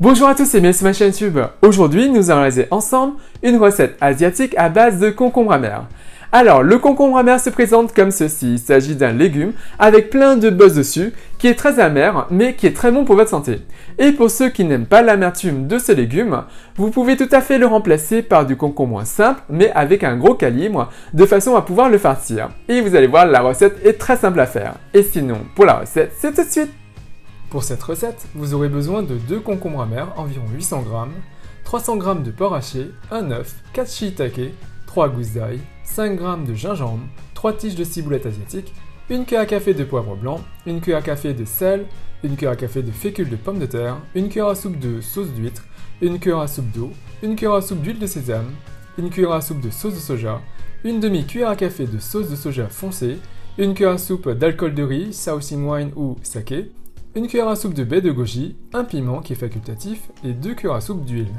Bonjour à tous et bienvenue sur ma chaîne YouTube. Aujourd'hui, nous allons réaliser ensemble une recette asiatique à base de concombre amer. Alors, le concombre amer se présente comme ceci. Il s'agit d'un légume avec plein de bosses dessus, qui est très amer, mais qui est très bon pour votre santé. Et pour ceux qui n'aiment pas l'amertume de ce légume, vous pouvez tout à fait le remplacer par du concombre simple, mais avec un gros calibre, de façon à pouvoir le farcir. Et vous allez voir, la recette est très simple à faire. Et sinon, pour la recette, c'est tout de suite. Pour cette recette, vous aurez besoin de 2 concombres amers, environ 800 g, 300 g de porc haché, un œuf, 4 shiitake, 3 gousses d'ail, 5 g de gingembre, 3 tiges de ciboulette asiatique, 1 cuillère à café de poivre blanc, 1 cuillère à café de sel, 1 cuillère à café de fécule de pommes de terre, 1 cuillère à soupe de sauce d'huître, 1 cuillère à soupe d'eau, 1 cuillère à soupe d'huile de sésame, 1 cuillère à soupe de sauce de soja, 1 demi-cuillère à café de sauce de soja foncée, 1 cuillère à soupe d'alcool de riz, Shaoxing wine ou saké, 1 cuillère à soupe de baie de goji, un piment qui est facultatif et 2 cuillères à soupe d'huile.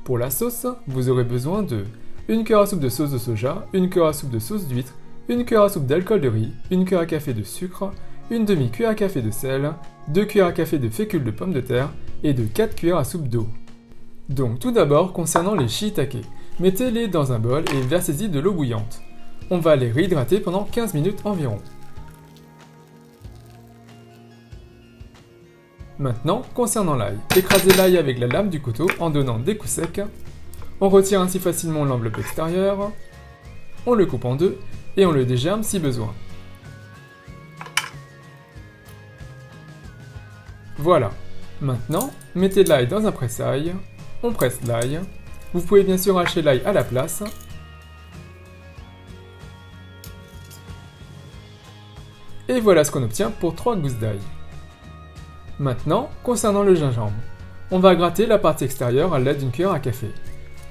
Pour la sauce, vous aurez besoin de 1 cuillère à soupe de sauce de soja, 1 cuillère à soupe de sauce d'huître, 1 cuillère à soupe d'alcool de riz, 1 cuillère à café de sucre, 1 demi-cuillère à café de sel, 2 cuillères à café de fécule de pommes de terre et de 4 cuillères à soupe d'eau. Donc tout d'abord, concernant les shiitake, mettez-les dans un bol et versez-y de l'eau bouillante. On va les réhydrater pendant 15 minutes environ. Maintenant, concernant l'ail, écrasez l'ail avec la lame du couteau en donnant des coups secs. On retire ainsi facilement l'enveloppe extérieure, on le coupe en deux et on le dégerme si besoin. Voilà. Maintenant, mettez l'ail dans un presse-ail, on presse l'ail. Vous pouvez bien sûr hacher l'ail à la place. Et voilà ce qu'on obtient pour 3 gousses d'ail. Maintenant, concernant le gingembre, on va gratter la partie extérieure à l'aide d'une cuillère à café.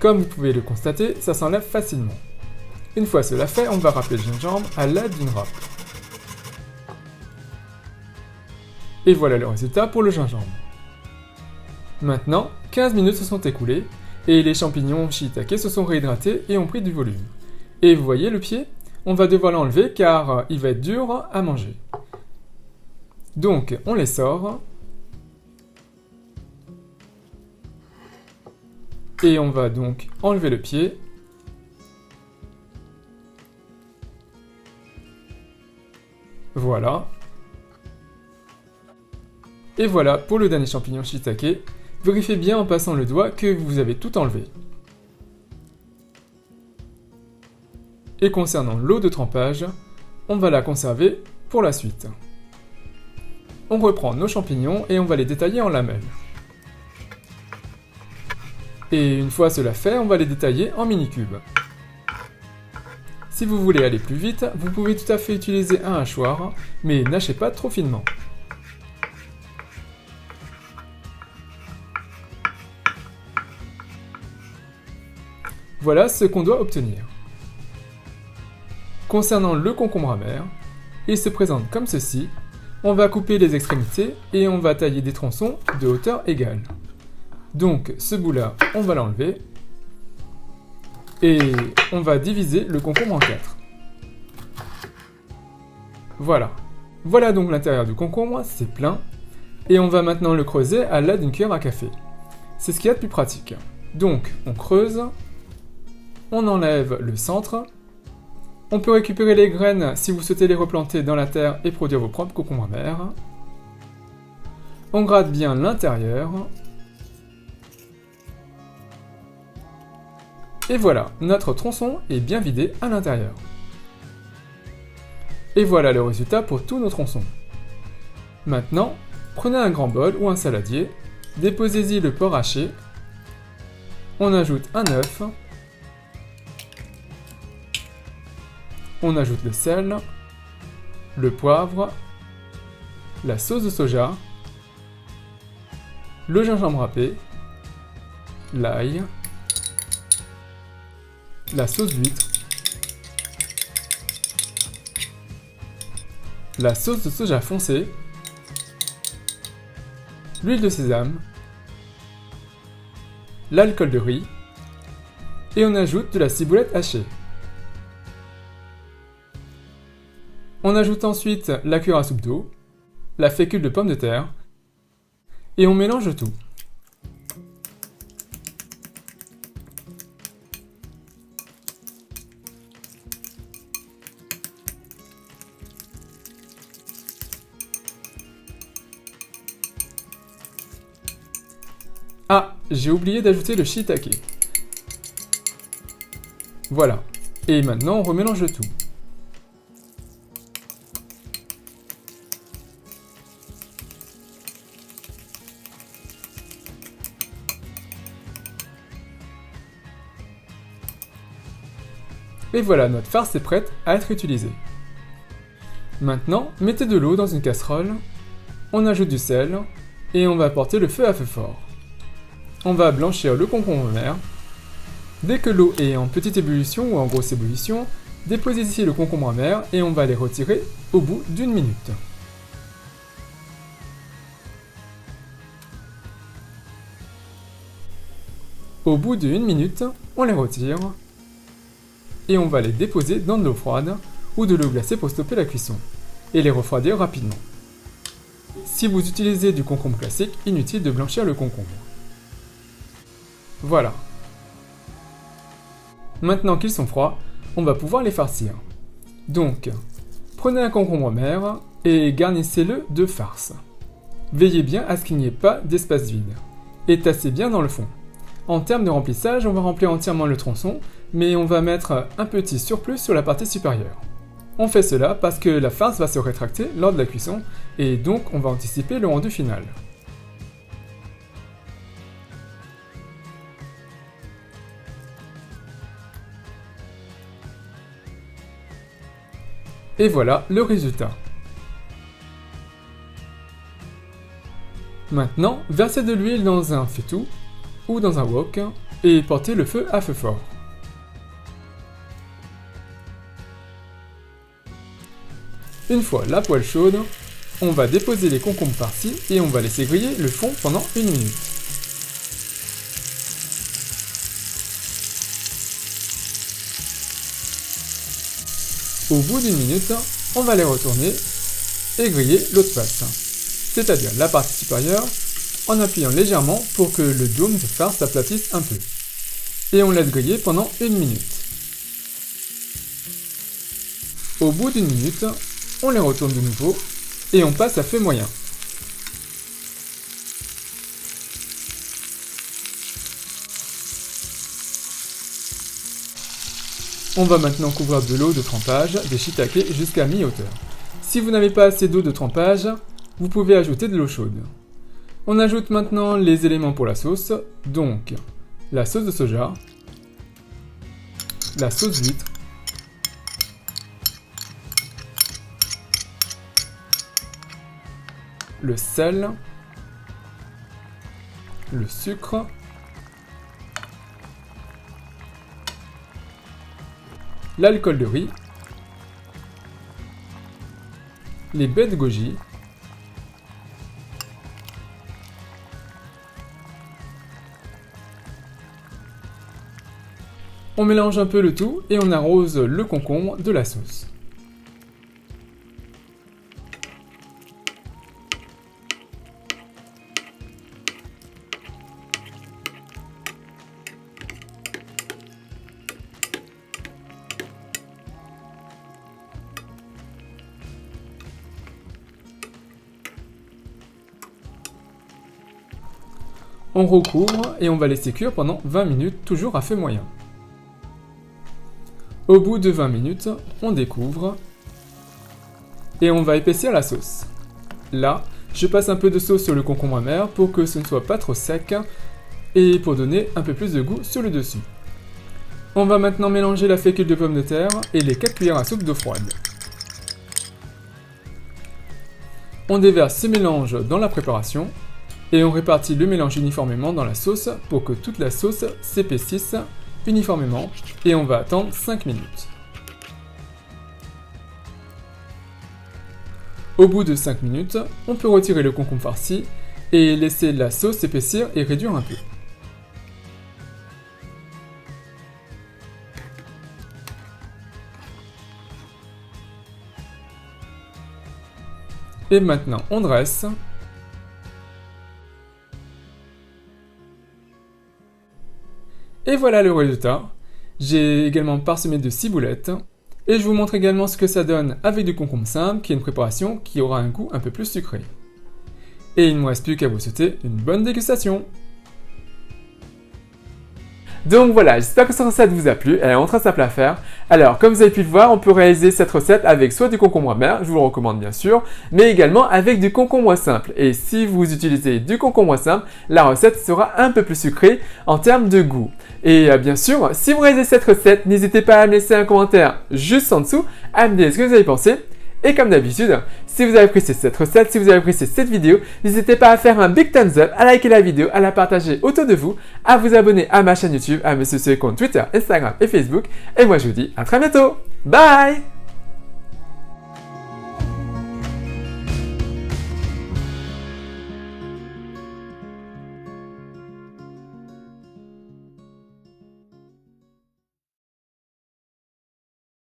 Comme vous pouvez le constater, ça s'enlève facilement. Une fois cela fait, on va râper le gingembre à l'aide d'une râpe. Et voilà le résultat pour le gingembre. Maintenant, 15 minutes se sont écoulées et les champignons shiitake se sont réhydratés et ont pris du volume. Et vous voyez le pied? On va devoir l'enlever car il va être dur à manger. Donc, on les sort. Et on va donc enlever le pied. Voilà. Et voilà pour le dernier champignon shiitake. Vérifiez bien en passant le doigt que vous avez tout enlevé. Et concernant l'eau de trempage, on va la conserver pour la suite. On reprend nos champignons et on va les détailler en lamelles. Et une fois cela fait, on va les détailler en mini-cubes. Si vous voulez aller plus vite, vous pouvez tout à fait utiliser un hachoir, mais n'hachez pas trop finement. Voilà ce qu'on doit obtenir. Concernant le concombre amer, il se présente comme ceci. On va couper les extrémités et on va tailler des tronçons de hauteur égale. Donc ce bout-là, on va l'enlever et on va diviser le concombre en 4. Voilà. Voilà donc l'intérieur du concombre, c'est plein. Et on va maintenant le creuser à l'aide d'une cuillère à café. C'est ce qu'il y a de plus pratique. Donc on creuse, on enlève le centre. On peut récupérer les graines si vous souhaitez les replanter dans la terre et produire vos propres concombres amers. On gratte bien l'intérieur. Et voilà, notre tronçon est bien vidé à l'intérieur. Et voilà le résultat pour tous nos tronçons. Maintenant, prenez un grand bol ou un saladier, déposez-y le porc haché, on ajoute un œuf, on ajoute le sel, le poivre, la sauce de soja, le gingembre râpé, l'ail, la sauce d'huître, la sauce de soja foncée, l'huile de sésame, l'alcool de riz, et on ajoute de la ciboulette hachée. On ajoute ensuite la cuillère à soupe d'eau, la fécule de pommes de terre, et on mélange tout. Ah, j'ai oublié d'ajouter le shiitake. Voilà. Et maintenant, on remélange le tout. Et voilà, notre farce est prête à être utilisée. Maintenant, mettez de l'eau dans une casserole, on ajoute du sel, et on va porter le feu à feu fort. On va blanchir le concombre vert. Dès que l'eau est en petite ébullition ou en grosse ébullition, déposez ici le concombre amer et on va les retirer au bout d'une minute. Au bout d'une minute, on les retire et on va les déposer dans de l'eau froide ou de l'eau glacée pour stopper la cuisson et les refroidir rapidement. Si vous utilisez du concombre classique, inutile de blanchir le concombre. Voilà. Maintenant qu'ils sont froids, on va pouvoir les farcir. Donc, prenez un concombre amer et garnissez-le de farce. Veillez bien à ce qu'il n'y ait pas d'espace vide. Et tassez bien dans le fond. En termes de remplissage, on va remplir entièrement le tronçon, mais on va mettre un petit surplus sur la partie supérieure. On fait cela parce que la farce va se rétracter lors de la cuisson, et donc on va anticiper le rendu final. Et voilà le résultat. Maintenant, versez de l'huile dans un faitout ou dans un wok et portez le feu à feu fort. Une fois la poêle chaude, on va déposer les concombres farcis et on va laisser griller le fond pendant une minute. Au bout d'une minute, on va les retourner et griller l'autre face, c'est-à-dire la partie supérieure, en appuyant légèrement pour que le dôme de farce s'aplatisse un peu. Et on laisse griller pendant une minute. Au bout d'une minute, on les retourne de nouveau et on passe à feu moyen. On va maintenant couvrir de l'eau de trempage des shiitake jusqu'à mi-hauteur. Si vous n'avez pas assez d'eau de trempage, vous pouvez ajouter de l'eau chaude. On ajoute maintenant les éléments pour la sauce, donc la sauce de soja, la sauce d'huître, le sel, le sucre, l'alcool de riz, les baies de goji, on mélange un peu le tout et on arrose le concombre de la sauce. On recouvre et on va laisser cuire pendant 20 minutes, toujours à feu moyen. Au bout de 20 minutes, on découvre et on va épaissir la sauce. Là, je passe un peu de sauce sur le concombre amer pour que ce ne soit pas trop sec et pour donner un peu plus de goût sur le dessus. On va maintenant mélanger la fécule de pommes de terre et les 4 cuillères à soupe d'eau froide. On déverse ce mélange dans la préparation et on répartit le mélange uniformément dans la sauce pour que toute la sauce s'épaississe uniformément et on va attendre 5 minutes. Au bout de 5 minutes, on peut retirer le concombre farci et laisser la sauce s'épaissir et réduire un peu. Et maintenant on dresse. Et voilà le résultat. J'ai également parsemé de ciboulettes. Et je vous montre également ce que ça donne avec du concombre simple, qui est une préparation qui aura un goût un peu plus sucré. Et il ne me reste plus qu'à vous souhaiter une bonne dégustation. Donc voilà, j'espère que cette recette vous a plu, elle est très simple à faire. Alors, comme vous avez pu le voir, on peut réaliser cette recette avec soit du concombre amer, je vous le recommande bien sûr, mais également avec du concombre simple. Et si vous utilisez du concombre simple, la recette sera un peu plus sucrée en termes de goût. Et bien sûr, si vous réalisez cette recette, n'hésitez pas à me laisser un commentaire juste en dessous, à me dire ce que vous avez pensé. Et comme d'habitude, si vous avez apprécié cette recette, si vous avez apprécié cette vidéo, n'hésitez pas à faire un big thumbs up, à liker la vidéo, à la partager autour de vous, à vous abonner à ma chaîne YouTube, à me suivre sur les comptes Twitter, Instagram et Facebook. Et moi je vous dis à très bientôt. Bye!